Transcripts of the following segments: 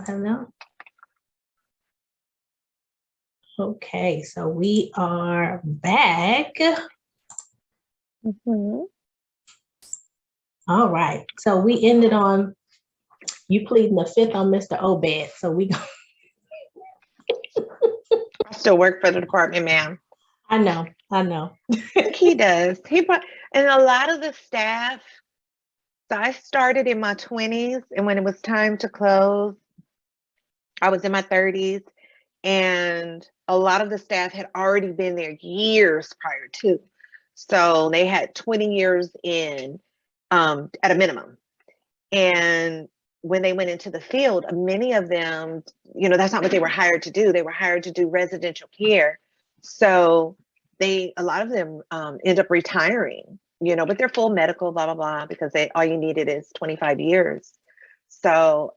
Hello. Okay, so we are back. Mhm. All right. So we ended on you pleading the fifth on Mr. Obed. So we I still work for the department, ma'am. I know. I think he does. And a lot of the staff. So I started in my 20s, and when it was time to close, I was in my 30s, and a lot of the staff had already been there years prior to. So they had 20 years in at a minimum. And when they went into the field, many of them, that's not what they were hired to do. They were hired to do residential care. So a lot of them end up retiring, with their full medical, blah, blah, blah, because all you needed is 25 years. So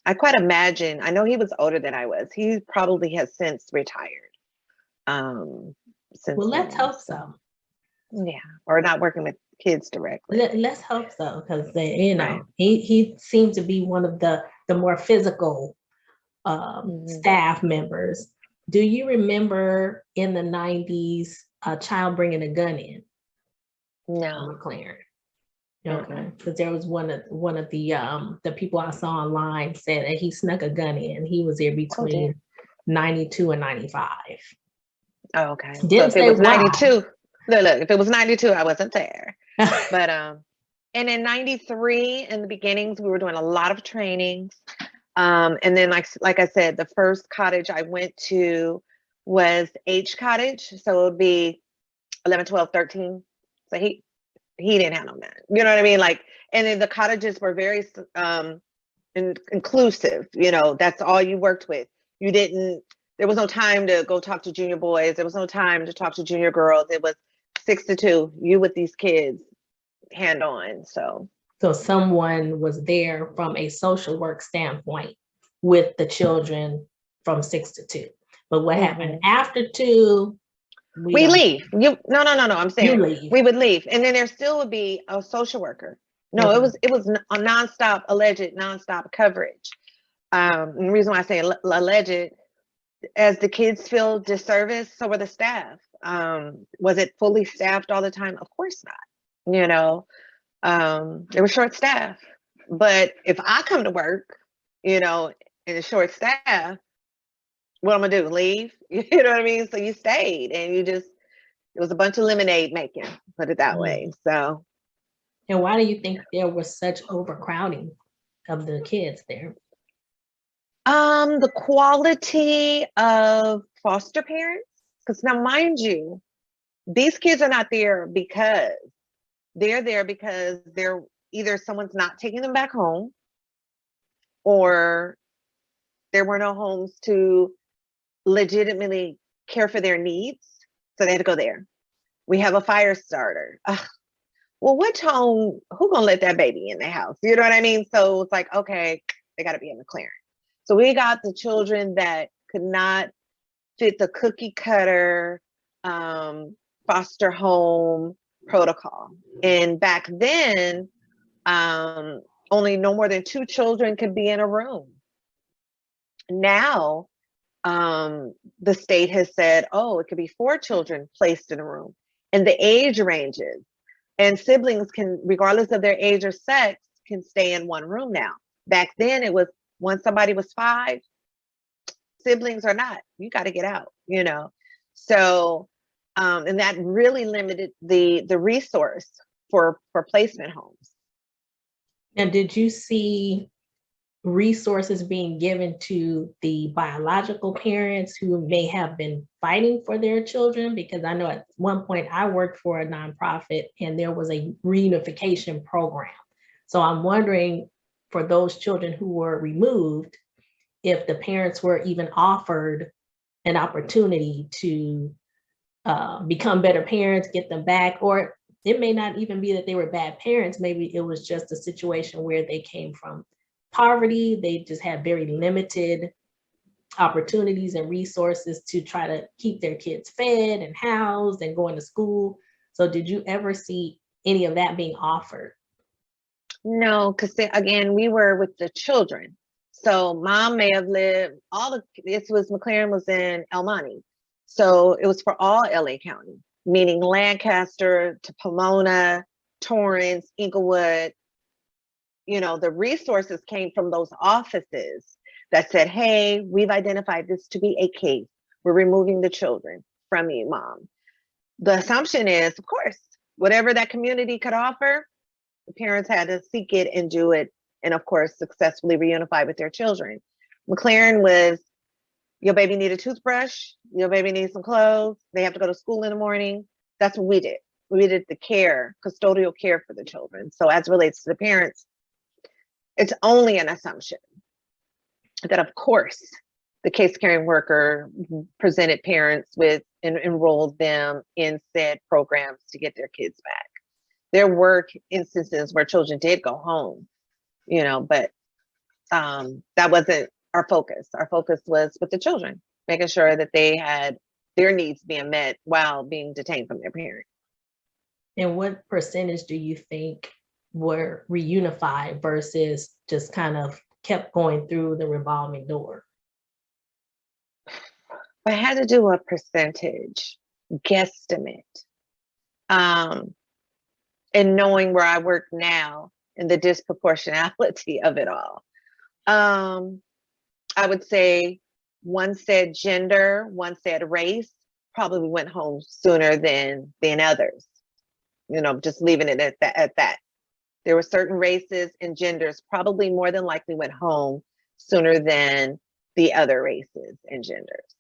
I quite imagine, I know he was older than I was. He probably has since retired. Since Well, let's then. hope so. Yeah, or not working with kids directly. Let's hope so, because Right. he seemed to be one of the more physical staff members. Do you remember in the 90s a child bringing a gun in? No. MacLaren. Okay, because there was one of the people I saw online said that he snuck a gun in. He was there between 92 and 95. Oh, okay. Didn't So if it say was why. 92, look, if it was 92, I wasn't there. But and in 93, in the beginnings, we were doing a lot of trainings. And then like I said, the first cottage I went to was H Cottage. So it would be 11, 12, 13. So he didn't have no gun. You know what I mean? Like, and then the cottages were very inclusive. That's all you worked with. There was no time to go talk to junior boys. There was no time to talk to junior girls. It was 6 to 2, you with these kids, hand on. So someone was there from a social work standpoint with the children from 6 to 2. But what happened after 2? We leave. No. I'm saying we would leave, and then there still would be a social worker. No, it was a alleged nonstop coverage. And the reason why I say alleged, as the kids feel disserviced, so were the staff. Was it fully staffed all the time? Of course not. They were short staff. But if I come to work, in a short staff, what I'm gonna do? Leave? You know what I mean? So you stayed, and it was a bunch of lemonade making, put it that way. So. And why do you think there was such overcrowding of the kids there? The quality of foster parents, because now mind you, these kids are not there because they're either someone's not taking them back home, or there were no homes to legitimately care for their needs, so they had to go there. We have a fire starter. Well, which home? Who gonna let that baby in the house? You know what I mean? So it's like, okay, they got to be in MacLaren. So we got the children that could not fit the cookie cutter foster home protocol. And back then, only no more than 2 children could be in a room. Now, the state has said, oh, it could be 4 children placed in a room, and the age ranges, and siblings can, regardless of their age or sex, can stay in one room now. Back then, it was once somebody was 5, siblings or not, you got to get out, So, and that really limited the resource for placement homes. And did you see resources being given to the biological parents who may have been fighting for their children? Because I know at one point I worked for a nonprofit and there was a reunification program. So I'm wondering, for those children who were removed, if the parents were even offered an opportunity to become better parents, get them back, or it may not even be that they were bad parents. Maybe it was just a situation where they came from poverty. They just had very limited opportunities and resources to try to keep their kids fed and housed and going to school. So did you ever see any of that being offered? No, because again, we were with the children. So mom may have lived MacLaren was in El Monte. So it was for all LA County, meaning Lancaster to Pomona, Torrance, Inglewood. The resources came from those offices that said, hey, we've identified this to be a case. We're removing the children from you, mom. The assumption is, of course, whatever that community could offer, the parents had to seek it and do it, and of course, successfully reunify with their children. MacLaren was, your baby need a toothbrush, your baby needs some clothes, they have to go to school in the morning. That's what we did. We did the care, custodial care for the children. So as relates to the parents, it's only an assumption that, of course, the case carrying worker presented parents with and enrolled them in said programs to get their kids back. There were instances where children did go home, but that wasn't our focus. Our focus was with the children, making sure that they had their needs being met while being detained from their parents. And what percentage do you think were reunified versus just kind of kept going through the revolving door? I had to do a percentage guesstimate. And knowing where I work now and the disproportionality of it all. I would say one said gender, one said race, probably went home sooner than others. Just leaving it at that. There were certain races and genders probably more than likely went home sooner than the other races and genders.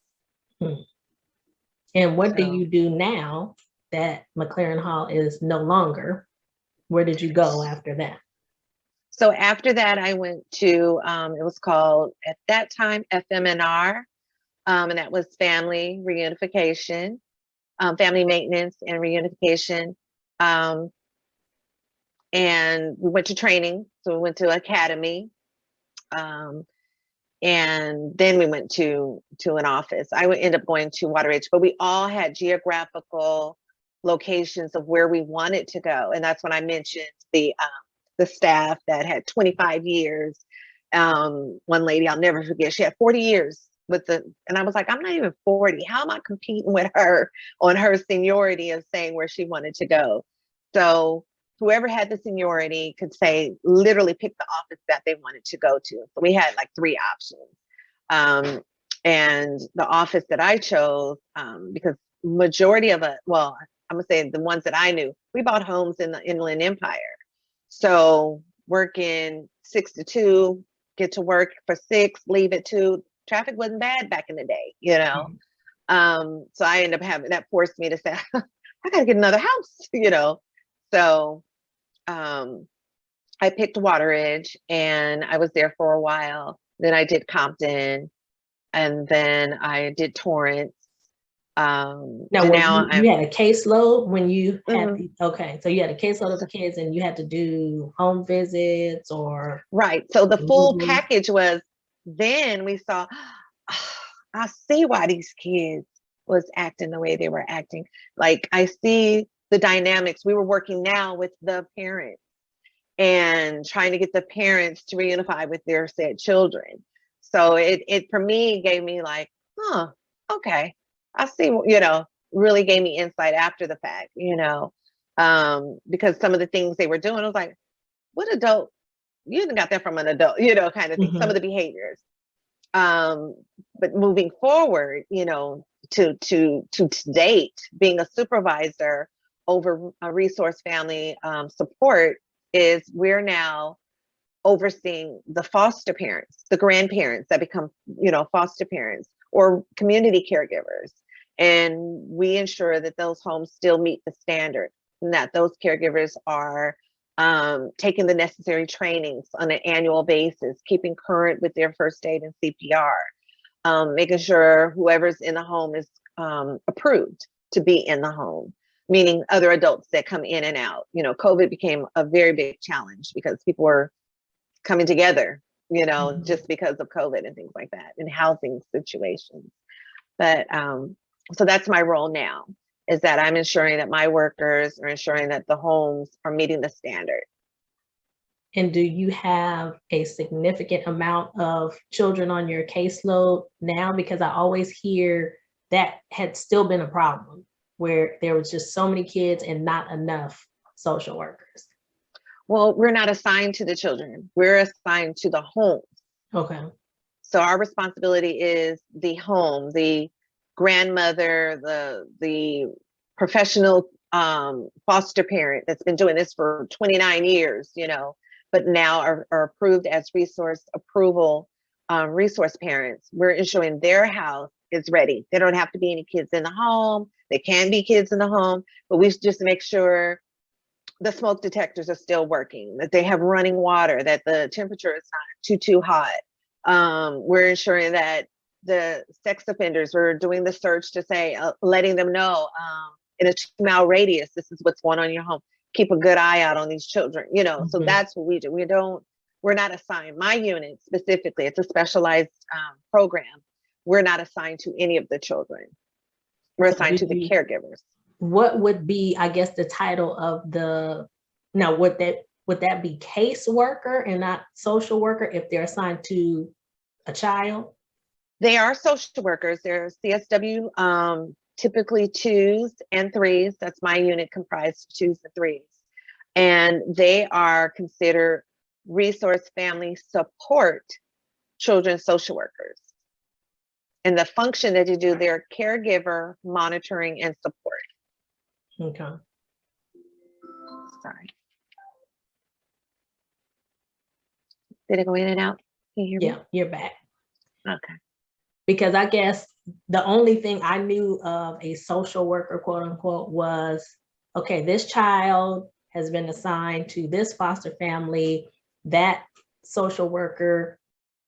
And what do you do now that MacLaren Hall is no longer? Where did you go after that? So after that, I went to, it was called at that time FMNR, and that was family reunification, family maintenance and reunification. And we went to training. So we went to academy. And then we went to an office. I would end up going to Water Ridge, but we all had geographical locations of where we wanted to go. And that's when I mentioned the staff that had 25 years. One lady I'll never forget, she had 40 years and I was like, I'm not even 40. How am I competing with her on her seniority of saying where she wanted to go? So whoever had the seniority could say, literally pick the office that they wanted to go to. So we had like 3 options. And the office that I chose, because majority of I'm gonna say the ones that I knew, we bought homes in the Inland Empire. So working 6 to 2, get to work for 6, leave at 2. Traffic wasn't bad back in the day, So I ended up that forced me to say, I gotta get another house, So I picked Water Ridge and I was there for a while. Then I did Compton and then I did Torrance. Now you had a caseload when you had okay, so you had a caseload of the kids and you had to do home visits or right. So the full package was, then we saw, I see why these kids was acting the way they were acting. Like I see the dynamics. We were working now with the parents and trying to get the parents to reunify with their said children. So it for me gave me like, okay, I see, really gave me insight after the fact, because some of the things they were doing, I was like, what adult, you even got that from an adult, kind of thing, some of the behaviors. But moving forward, to date, being a supervisor over a resource family support is we're now overseeing the foster parents, the grandparents that become, foster parents or community caregivers. And we ensure that those homes still meet the standard and that those caregivers are taking the necessary trainings on an annual basis, keeping current with their first aid and CPR, making sure whoever's in the home is approved to be in the home, meaning other adults that come in and out. COVID became a very big challenge because people were coming together, just because of COVID and things like that, and housing situations. But so that's my role now, is that I'm ensuring that my workers are ensuring that the homes are meeting the standard. And do you have a significant amount of children on your caseload now? Because I always hear that had still been a problem where there was just so many kids and not enough social workers. Well, we're not assigned to the children. We're assigned to the home. Okay. So our responsibility is the home, the grandmother, the professional foster parent that's been doing this for 29 years, but now are approved as resource parents. We're ensuring their house is ready. There don't have to be any kids in the home. There can be kids in the home, but we just make sure the smoke detectors are still working, that they have running water, that the temperature is not too hot. We're ensuring that the sex offenders, we're doing the search to say, letting them know in a 2-mile radius, this is what's going on in your home. Keep a good eye out on these children, So that's what we do. We're not assigned. My unit specifically, it's a specialized program. We're not assigned to any of the children. We're assigned to the caregivers. What would be, I guess, the title of would that be caseworker and not social worker if they're assigned to a child? They are social workers. They're CSW, typically 2s and 3s. That's my unit, comprised of 2s and 3s. And they are considered resource family support children's social workers. And the function that they do, they're caregiver monitoring and support. Okay. Sorry. Did it go in and out? Can you hear me? Yeah, you're back. Okay. Because I guess the only thing I knew of a social worker, quote unquote, was, okay, this child has been assigned to this foster family. That social worker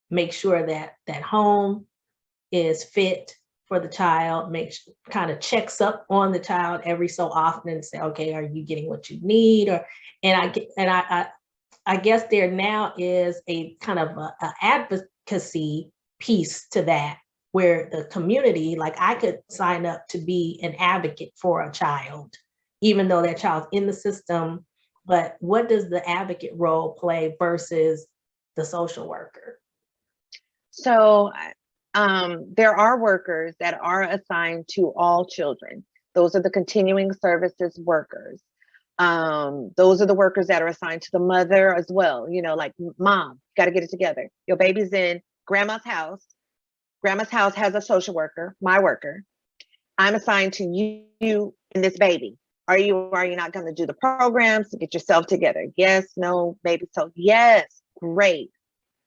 makes sure that that home is fit for the child, kind of checks up on the child every so often and say, okay, are you getting what you need? I guess there now is a kind of a advocacy piece to that, where the community, like I could sign up to be an advocate for a child, even though that child's in the system. But what does the advocate role play versus the social worker? So there are workers that are assigned to all children. Those are the continuing services workers. Those are the workers that are assigned to the mother as well. Like, mom, got to get it together. Your baby's in grandma's house. Grandma's house has a social worker, my worker. I'm assigned to you and this baby. Are you not going to do the programs to get yourself together? Yes, no, maybe so. Yes, great.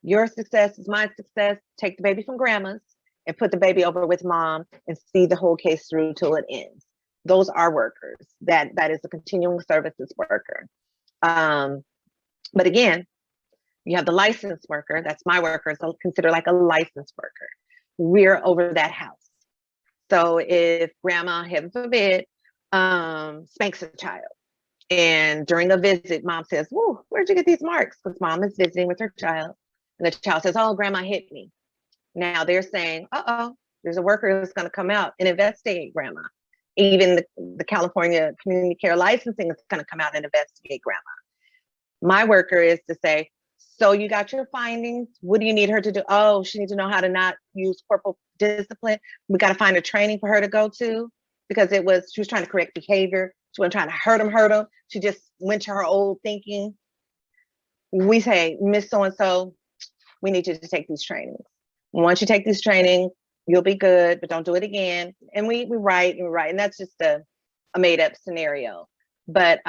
Your success is my success. Take the baby from grandma's and put the baby over with mom and see the whole case through till it ends. Those are workers. That is a continuing services worker. But again, you have the licensed worker. That's my worker. So consider like a licensed worker. We're over that house. So if grandma, heaven forbid, spanks a child, and during a visit, mom says, "Whoa, where'd you get these marks?" Because mom is visiting with her child. And the child says, "Oh, grandma hit me." Now they're saying, "Uh-oh, there's a worker who's going to come out and investigate grandma." Even the California Community Care Licensing is going to come out and investigate grandma. My worker is to say, "So you got your findings. What do you need her to do?" "Oh, she needs to know how to not use corporal discipline. We got to find a training for her to go to, because she was trying to correct behavior. She wasn't trying to hurt him. She just went to her old thinking." We say, "Miss So-and-so, we need you to take these trainings. Once you take these trainings, you'll be good, but don't do it again." And we write, and that's just a made up scenario. But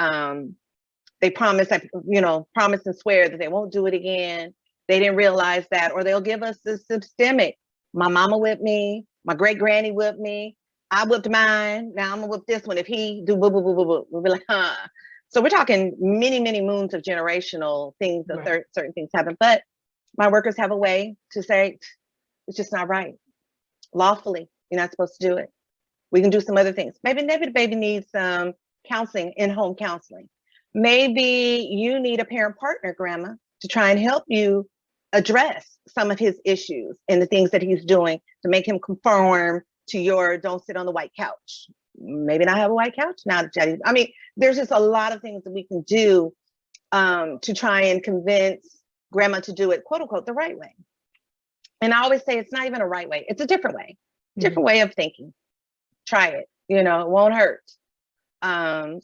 they promise and swear that they won't do it again. They didn't realize that, or they'll give us the systemic. My mama whipped me, my great granny whipped me, I whipped mine, now I'm gonna whip this one if he do boo boo boo boo boo. We'll be like, huh. So we're talking many, many moons of generational things, of Right. certain things happen. But my workers have a way to say, it's just not right. Lawfully, you're not supposed to do it. We can do some other things. Maybe the baby needs some counseling, in-home counseling. Maybe you need a parent partner, grandma, to try and help you address some of his issues and the things that he's doing to make him conform to your don't sit on the white couch. Maybe not have a white couch now. I mean, there's just a lot of things that we can do to try and convince grandma to do it, quote unquote, the right way. And I always say it's not even a right way. It's a different way, different way of thinking. Try it, it won't hurt. But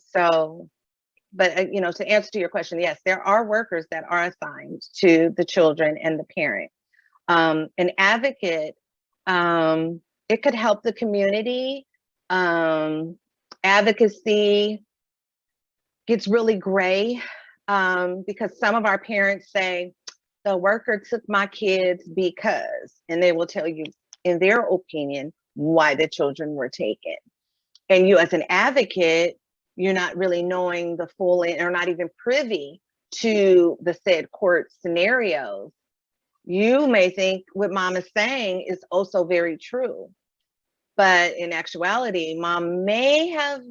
to answer to your question, yes, there are workers that are assigned to the children and the parent. An advocate, it could help the community. Advocacy gets really gray because some of our parents say, the worker took my kids because, and they will tell you in their opinion why the children were taken. And you as an advocate, you're not really knowing the full or not even privy to the said court scenarios. You may think what mom is saying is also very true, but in actuality, mom may have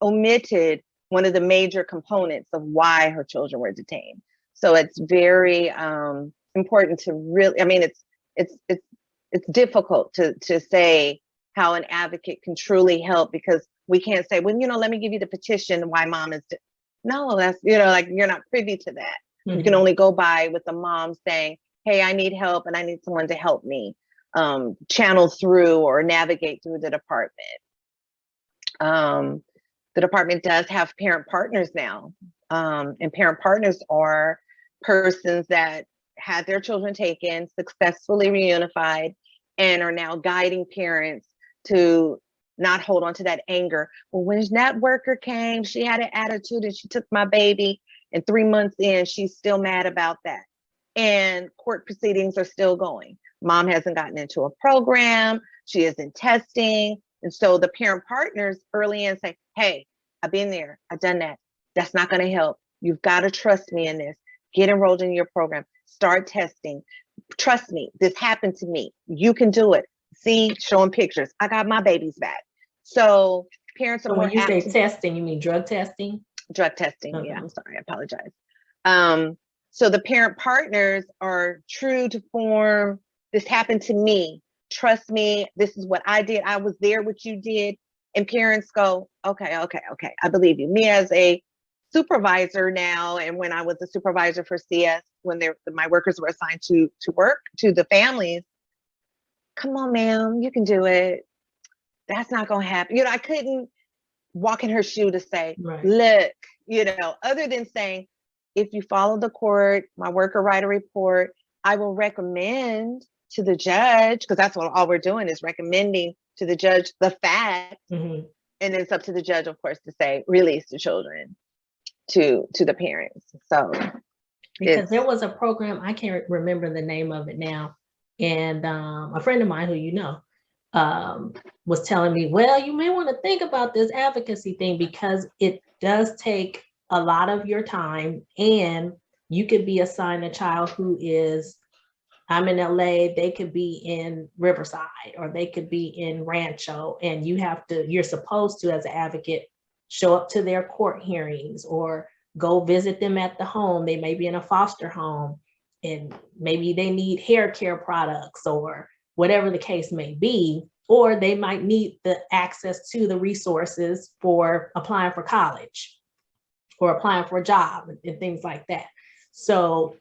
omitted one of the major components of why her children were detained. So it's very important to really, it's difficult to say how an advocate can truly help, because we can't say, well, let me give you the petition why mom is, no, that's, like you're not privy to that. Mm-hmm. You can only go by with the mom saying, hey, I need help and I need someone to help me channel through or navigate through the department. The department does have parent partners now, and parent partners are persons that had their children taken, successfully reunified, and are now guiding parents to not hold on to that anger. Well, when that worker came, she had an attitude and she took my baby, and 3 months in, she's still mad about that. And court proceedings are still going. Mom hasn't gotten into a program, she isn't testing. And so the parent partners early in say, hey, I've been there, I've done that. That's not gonna help. You've gotta trust me in this. Get enrolled in your program, start testing. Trust me, this happened to me. You can do it. See, showing pictures. I got my babies back. So parents are so more when you say testing, you mean drug testing? Drug testing, okay. Yeah, I'm sorry, I apologize. So the parent partners are true to form. This happened to me. Trust me, this is what I did. I was there, what you did. And parents go, okay, I believe you. Me as a supervisor now, and when I was a supervisor for CS, when my workers were assigned to work to the families, come on, ma'am, you can do it. That's not gonna happen. I couldn't walk in her shoe to say, right. Look, other than saying, if you follow the court, my worker write a report, I will recommend to the judge, because that's what all we're doing is recommending to the judge the fact. Mm-hmm. And it's up to the judge, of course, to say, release the children to the parents. So because there was a program, I can't remember the name of it now. And a friend of mine who was telling me, well, you may want to think about this advocacy thing because it does take a lot of your time, and you could be assigned a child who is, I'm in LA, they could be in Riverside, or they could be in Rancho, and you're supposed to, as an advocate, show up to their court hearings or go visit them at the home. They may be in a foster home and maybe they need hair care products or whatever the case may be, or they might need the access to the resources for applying for college or applying for a job and things like that. So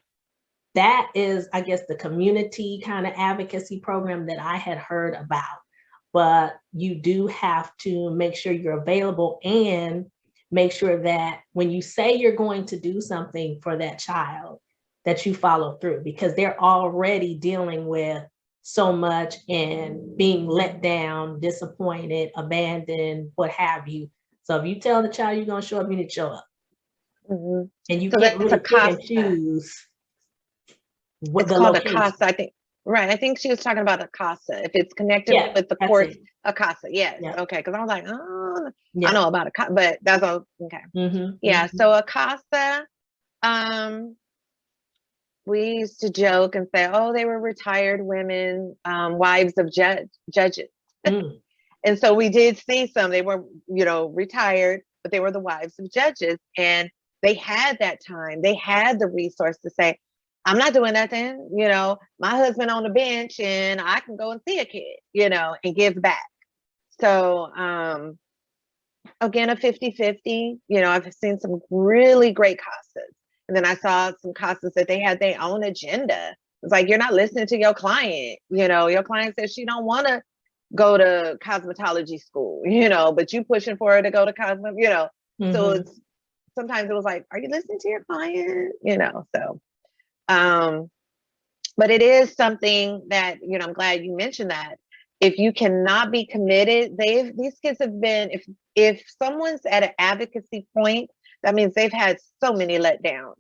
that is, I guess, the community kind of advocacy program that I had heard about. But you do have to make sure you're available and make sure that when you say you're going to do something for that child, that you follow through, because they're already dealing with so much and being let down, disappointed, abandoned, what have you. So if you tell the child you're going to show up, you need to show up. Mm-hmm. And you can't really pick and choose. It's called a CASA, I think. Right. I think she was talking about a CASA. If it's connected with the court, a CASA. Yes. Yeah. Okay. Because I was like, oh, yeah. I know about a CASA, but that's all. Okay. Mm-hmm. Yeah. Mm-hmm. So a CASA, we used to joke and say, oh, they were retired women, wives of judges. Mm. And so we did see some, they were, retired, but they were the wives of judges. And they had that time. They had the resource to say, I'm not doing nothing, my husband on the bench and I can go and see a kid, and give back. So, again, a 50-50, I've seen some really great CASAs. And then I saw some CASAs that they had their own agenda. It's like, you're not listening to your client. Your client says she don't want to go to cosmetology school, but you pushing for her to go to So it's sometimes it was like, are you listening to your client? So but it is something that, I'm glad you mentioned that. If you cannot be committed, these kids have been, if someone's at an advocacy point, that means they've had so many letdowns,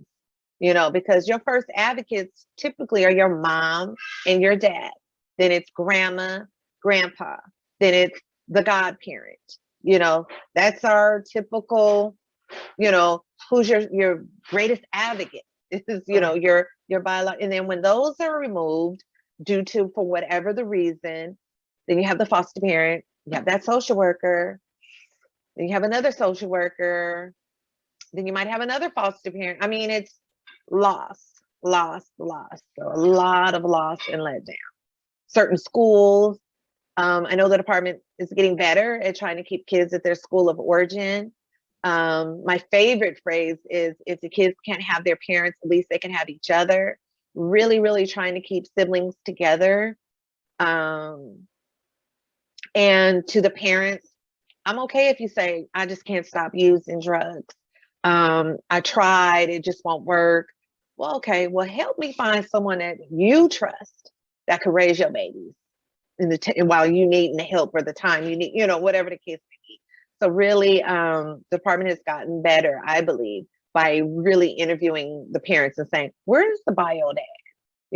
because your first advocates typically are your mom and your dad. Then it's grandma, grandpa, then it's the godparent. That's our typical, who's your greatest advocate. This is, your biological. And then when those are removed for whatever the reason, then you have the foster parent, you have that social worker, then you have another social worker, then you might have another foster parent. I mean, it's loss. So a lot of loss and letdown. Certain schools, I know the department is getting better at trying to keep kids at their school of origin. My favorite phrase is, if the kids can't have their parents, at least they can have each other. Really, really trying to keep siblings together. And to the parents, I'm okay if you say, I just can't stop using drugs. I tried, it just won't work. Well, okay, well, help me find someone that you trust that could raise your babies while you need the help or the time you need, whatever the case may be. So really, the department has gotten better, I believe, by really interviewing the parents and saying, where's the bio dad?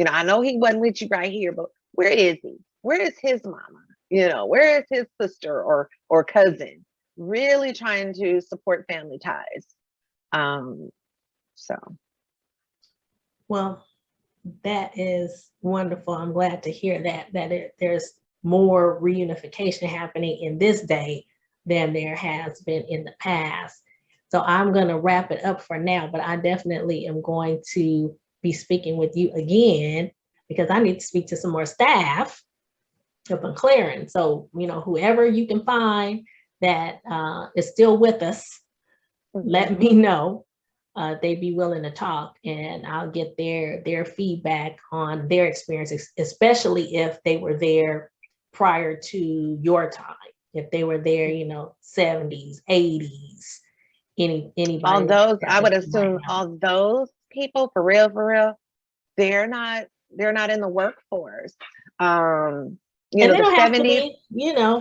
I know he wasn't with you right here, but where is he? Where is his mama? Where is his sister or cousin? Really trying to support family ties. So. Well, that is wonderful. I'm glad to hear that there's more reunification happening in this day than there has been in the past. So I'm going to wrap it up for now, but I definitely am going to be speaking with you again, because I need to speak to some more staff up in MacLaren. So, whoever you can find that is still with us, let me know. They'd be willing to talk, and I'll get their feedback on their experiences, especially if they were there prior to your time. If they were there, 70s, 80s, anybody. All those, I would assume all those people, for real, they're not in the workforce. And they don't 70s, have to be,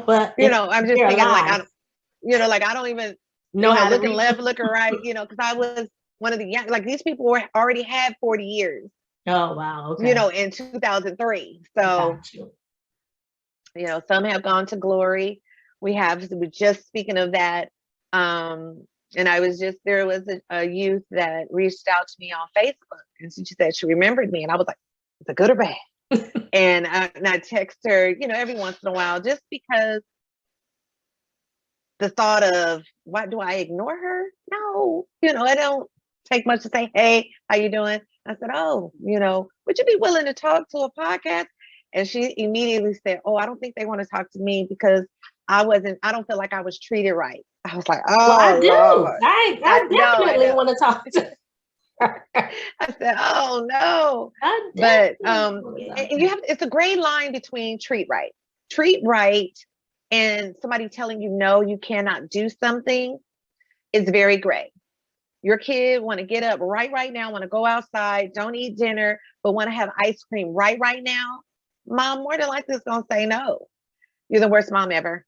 but I'm just thinking alive, I don't even know how looking left, looking right, because I was one of the young, these people already had 40 years. Oh, wow. Okay. In 2003. So, some have gone to glory. We're just speaking of that. And there was a youth that reached out to me on Facebook, and she said she remembered me, and I was like, is it good or bad? and I text her, every once in a while, just because the thought of, what, do I ignore her? No, I don't take much to say, hey, how you doing? I said, oh, would you be willing to talk to a podcast? And she immediately said, oh, I don't think they want to talk to me because I don't feel like I was treated right. I was like, oh, well, I do. Lord. I definitely want to talk to her. I said, oh no. But it's a gray line between treat right and somebody telling you, no, you cannot do something is very gray. Your kid want to get up right now, want to go outside, don't eat dinner, but want to have ice cream right now. Mom more than likely is going to say no. You're the worst mom ever.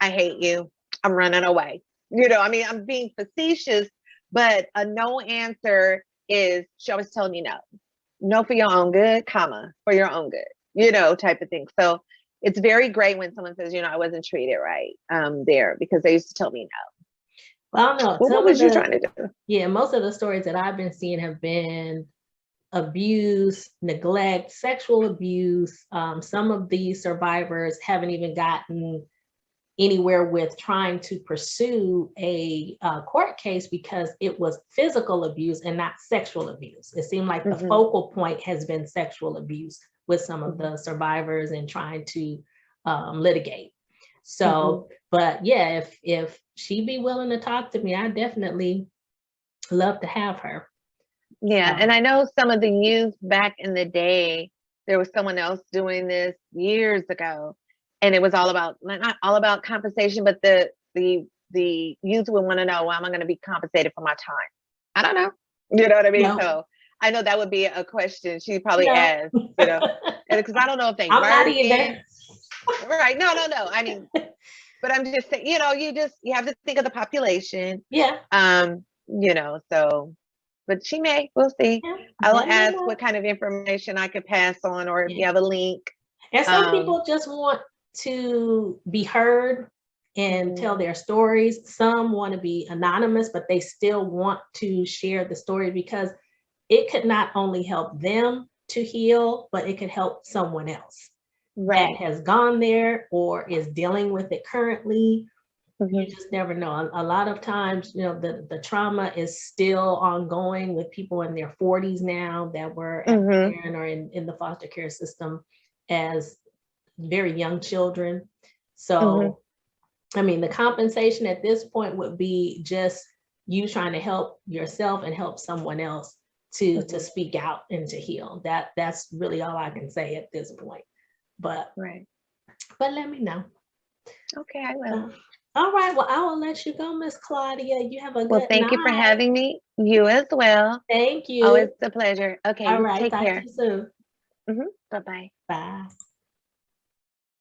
I hate you. I'm running away. I'm being facetious, but a no answer is, she always telling me no. No for your own good, comma, for your own good, type of thing. So it's very great when someone says, I wasn't treated right there, because they used to tell me no. Well, no. What was you trying to do? Yeah, most of the stories that I've been seeing have been abuse, neglect, sexual abuse. Some of these survivors haven't even gotten anywhere with trying to pursue a court case because it was physical abuse and not sexual abuse. It seemed like the focal point has been sexual abuse with some of the survivors and trying to litigate. So, but yeah, if she'd be willing to talk to me, I definitely love to have her. Yeah, and So, I know some of the youth back in the day, there was someone else doing this years ago, and it was all about not all about compensation, but the youth would want to know, well, am I going to be compensated for my time? I don't know. You know what I mean? no, So I know that would be a question she probably no. asked, you know, because I don't know if they I'm not working. either. Right. No, no, no. I mean, but I'm just saying, you have to think of the population. Yeah, So but she may, we'll see. yeah, I will let me ask know. what kind of information I could pass on, or if Yeah. you have a link. And some Um, people just want to be heard and mhm, tell their stories. Some want to be anonymous, but they still want to share the story because it could not only help them to heal, but it could help someone else that right. has gone there or is dealing with it currently. You Mhm, just never know. A lot of times, the trauma is still ongoing with people in their 40s now that were at mhm, MacLaren or in the foster care system as very young children. mhm, So, I mean, the compensation at this point would be just you trying to help yourself and help someone else to mhm, speak out and to heal. That's really all I can say at this point. But right. but let me know. Okay, I will. Uh, all right. Well, I will let you go, Miss Claudia. You have a Well, good thank you for night. having me. You as well. Thank Always you. a pleasure. Okay, All you right. take Talk to care. you soon. Bye bye. Bye.